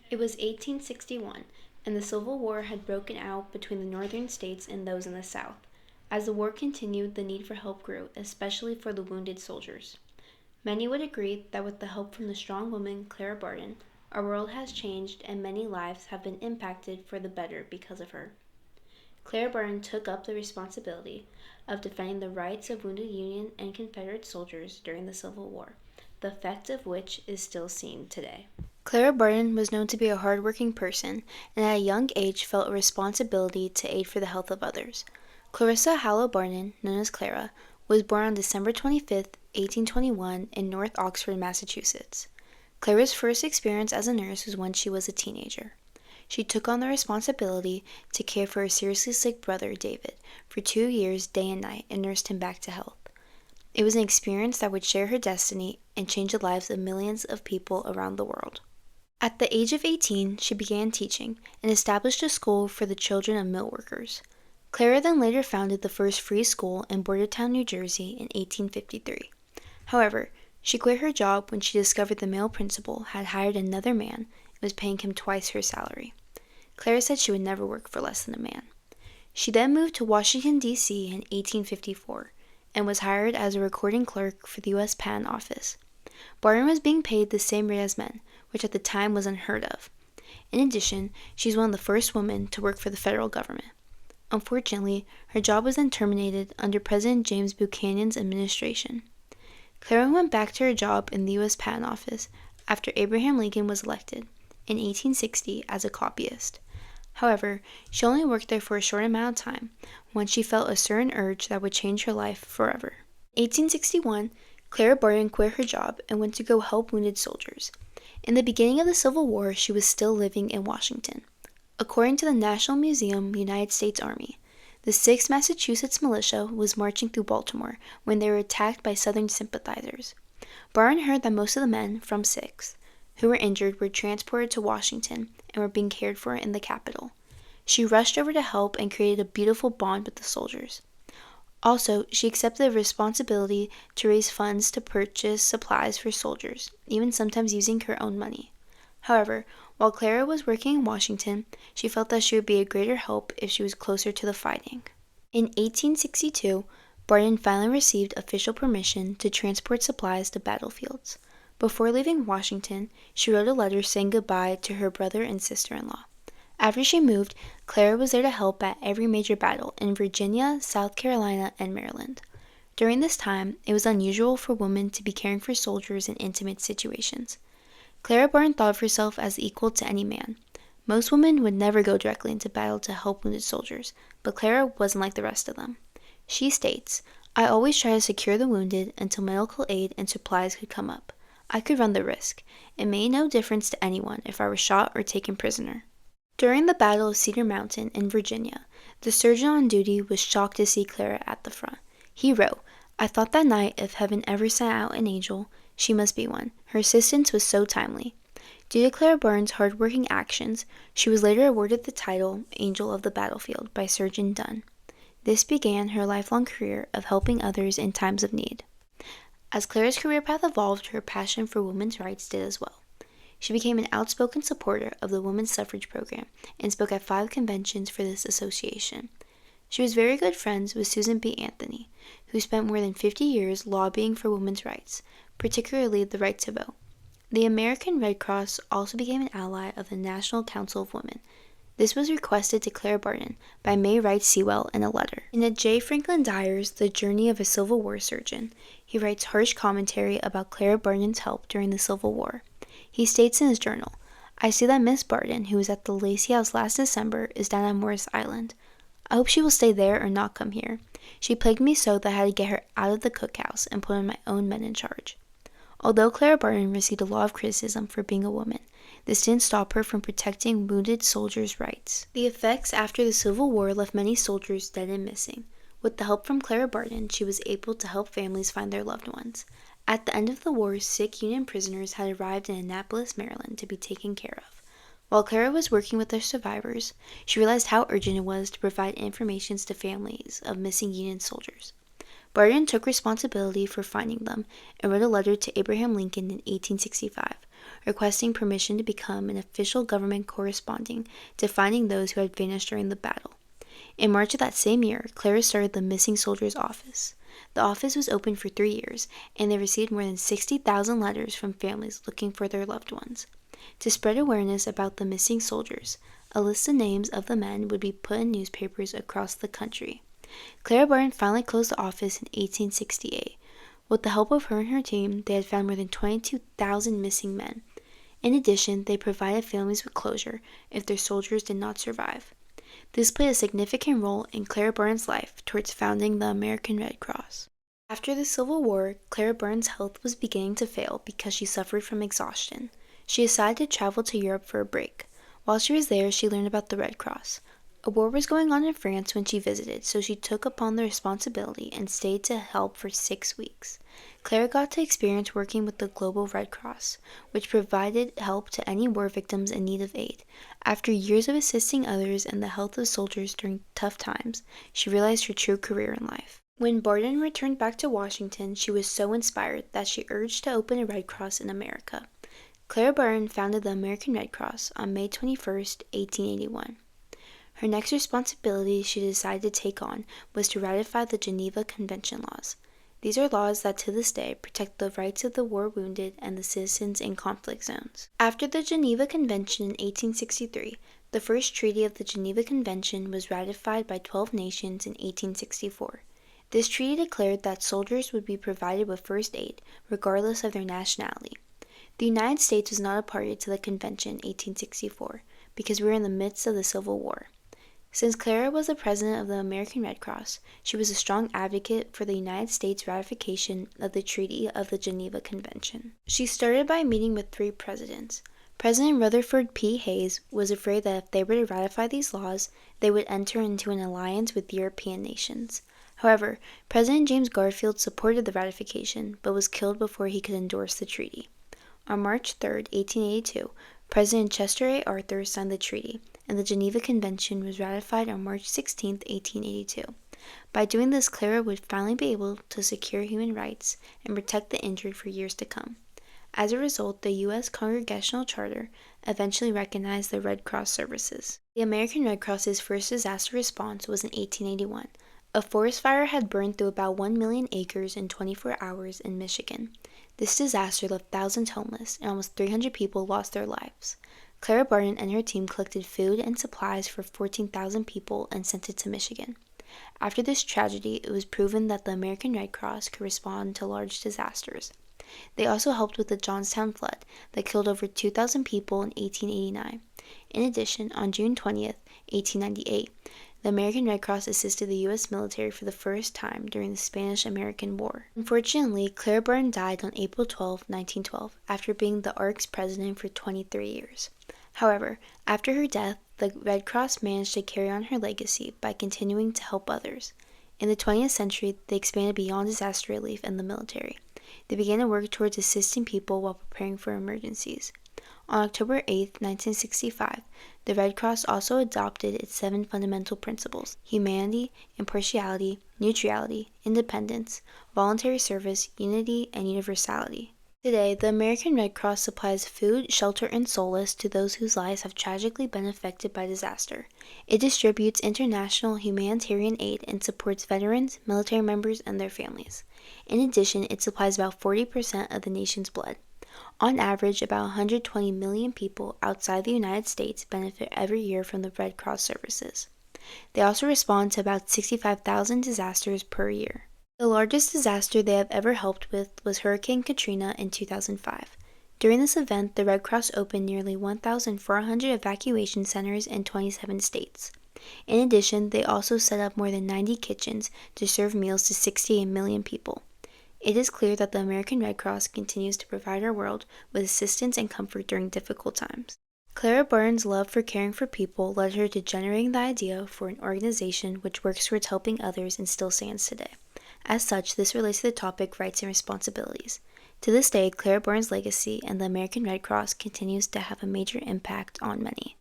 It was 1861, and the Civil War had broken out between the northern states and those in the South. As the war continued, the need for help grew, especially for the wounded soldiers. Many would agree that with the help from the strong woman Clara Barton, our world has changed and many lives have been impacted for the better because of her. Clara Barton took up the responsibility of defending the rights of wounded Union and Confederate soldiers during the Civil War, the effect of which is still seen today. Clara Barton was known to be a hard-working person and at a young age felt a responsibility to aid for the health of others. Clarissa Hallow Barton, known as Clara, was born on December 25, 1821 in North Oxford, Massachusetts. Clara's first experience as a nurse was when she was a teenager. She took on the responsibility to care for her seriously sick brother, David, for 2 years day and night and nursed him back to health. It was an experience that would share her destiny and change the lives of millions of people around the world. At the age of 18, she began teaching and established a school for the children of mill workers. Clara then later founded the first free school in Bordertown, New Jersey in 1853. However, she quit her job when she discovered the male principal had hired another man and was paying him twice her salary. Clara said she would never work for less than a man. She then moved to Washington, D.C. in 1854 and was hired as a recording clerk for the U.S. Patent Office. Barton was being paid the same rate as men, which at the time was unheard of. In addition, she's one of the first women to work for the federal government. Unfortunately, her job was then terminated under President James Buchanan's administration. Clara went back to her job in the U.S. Patent Office after Abraham Lincoln was elected in 1860 as a copyist. However, she only worked there for a short amount of time when she felt a certain urge that would change her life forever. In 1861, Clara Barton quit her job and went to go help wounded soldiers. In the beginning of the Civil War, she was still living in Washington. According to the National Museum, United States Army, the 6th Massachusetts Militia was marching through Baltimore when they were attacked by Southern sympathizers. Barton heard that most of the men from 6th who were injured were transported to Washington and were being cared for in the capital. She rushed over to help and created a beautiful bond with the soldiers. Also, she accepted the responsibility to raise funds to purchase supplies for soldiers, even sometimes using her own money. However, while Clara was working in Washington, she felt that she would be a greater help if she was closer to the fighting. In 1862, Barton finally received official permission to transport supplies to battlefields. Before leaving Washington, she wrote a letter saying goodbye to her brother and sister-in-law. After she moved, Clara was there to help at every major battle in Virginia, South Carolina, and Maryland. During this time, it was unusual for women to be caring for soldiers in intimate situations. Clara Barton thought of herself as equal to any man. Most women would never go directly into battle to help wounded soldiers, but Clara wasn't like the rest of them. She states, "I always try to secure the wounded until medical aid and supplies could come up. I could run the risk. It made no difference to anyone if I were shot or taken prisoner." During the Battle of Cedar Mountain in Virginia, the surgeon on duty was shocked to see Clara at the front. He wrote, "I thought that night if heaven ever sent out an angel, she must be one. Her assistance was so timely." Due to Clara Barton's hard-working actions, she was later awarded the title Angel of the Battlefield by Surgeon Dunn. This began her lifelong career of helping others in times of need. As Clara's career path evolved, her passion for women's rights did as well. She became an outspoken supporter of the women's suffrage program and spoke at 5 conventions for this association. She was very good friends with Susan B. Anthony, who spent more than 50 years lobbying for women's rights, particularly the right to vote. The American Red Cross also became an ally of the National Council of Women. This was requested to Clara Barton by May Wright Sewell in a letter. In a J. Franklin Dyer's The Journey of a Civil War Surgeon, he writes harsh commentary about Clara Barton's help during the Civil War. He states in his journal, "I see that Miss Barton, who was at the Lacey House last December, is down at Morris Island. I hope she will stay there or not come here. She plagued me so that I had to get her out of the cookhouse and put my own men in charge." Although Clara Barton received a lot of criticism for being a woman, this didn't stop her from protecting wounded soldiers' rights. The effects after the Civil War left many soldiers dead and missing. With the help from Clara Barton, she was able to help families find their loved ones. At the end of the war, sick Union prisoners had arrived in Annapolis, Maryland to be taken care of. While Clara was working with the survivors, she realized how urgent it was to provide information to families of missing Union soldiers. Barton took responsibility for finding them and wrote a letter to Abraham Lincoln in 1865, requesting permission to become an official government corresponding to finding those who had vanished during the battle. In March of that same year, Clara started the Missing Soldiers Office. The office was open for 3 years, and they received more than 60,000 letters from families looking for their loved ones. To spread awareness about the missing soldiers, a list of names of the men would be put in newspapers across the country. Clara Barton finally closed the office in 1868. With the help of her and her team, they had found more than 22,000 missing men. In addition, they provided families with closure if their soldiers did not survive. This played a significant role in Clara Barton's life towards founding the American Red Cross. After the Civil War, Clara Barton's health was beginning to fail because she suffered from exhaustion. She decided to travel to Europe for a break. While she was there, she learned about the Red Cross. A war was going on in France when she visited, so she took upon the responsibility and stayed to help for 6 weeks. Clara got to experience working with the Global Red Cross, which provided help to any war victims in need of aid. After years of assisting others and the health of soldiers during tough times, she realized her true career in life. When Barton returned back to Washington, she was so inspired that she urged to open a Red Cross in America. Clara Barton founded the American Red Cross on May 21, 1881. Her next responsibility she decided to take on was to ratify the Geneva Convention laws. These are laws that to this day protect the rights of the war wounded and the citizens in conflict zones. After the Geneva Convention in 1863, the first treaty of the Geneva Convention was ratified by 12 nations in 1864. This treaty declared that soldiers would be provided with first aid, regardless of their nationality. The United States was not a party to the convention in 1864 because we were in the midst of the Civil War. Since Clara was the president of the American Red Cross, she was a strong advocate for the United States ratification of the Treaty of the Geneva Convention. She started by meeting with 3 presidents. President Rutherford P. Hayes was afraid that if they were to ratify these laws, they would enter into an alliance with European nations. However, President James Garfield supported the ratification, but was killed before he could endorse the treaty. On March 3, 1882, President Chester A. Arthur signed the treaty, and the Geneva Convention was ratified on March 16, 1882. By doing this, Clara would finally be able to secure human rights and protect the injured for years to come. As a result, the U.S. Congressional Charter eventually recognized the Red Cross services. The American Red Cross's first disaster response was in 1881. A forest fire had burned through about 1 million acres in 24 hours in Michigan. This disaster left thousands homeless, and almost 300 people lost their lives. Clara Barton and her team collected food and supplies for 14,000 people and sent it to Michigan. After this tragedy, it was proven that the American Red Cross could respond to large disasters. They also helped with the Johnstown flood that killed over 2,000 people in 1889. In addition, on June 20, 1898, the American Red Cross assisted the U.S. military for the first time during the Spanish-American War. Unfortunately, Clara Barton died on April 12, 1912, after being the ARC's president for 23 years. However, after her death, the Red Cross managed to carry on her legacy by continuing to help others. In the 20th century, they expanded beyond disaster relief and the military. They began to work towards assisting people while preparing for emergencies. On October 8, 1965, the Red Cross also adopted its 7 fundamental principles: humanity, impartiality, neutrality, independence, voluntary service, unity, and universality. Today, the American Red Cross supplies food, shelter, and solace to those whose lives have tragically been affected by disaster. It distributes international humanitarian aid and supports veterans, military members, and their families. In addition, it supplies about 40% of the nation's blood. On average, about 120 million people outside the United States benefit every year from the Red Cross services. They also respond to about 65,000 disasters per year. The largest disaster they have ever helped with was Hurricane Katrina in 2005. During this event, the Red Cross opened nearly 1,400 evacuation centers in 27 states. In addition, they also set up more than 90 kitchens to serve meals to 68 million people. It is clear that the American Red Cross continues to provide our world with assistance and comfort during difficult times. Clara Barton's love for caring for people led her to generating the idea for an organization which works towards helping others and still stands today. As such, this relates to the topic rights and responsibilities. To this day, Clara Barton's legacy and the American Red Cross continues to have a major impact on many.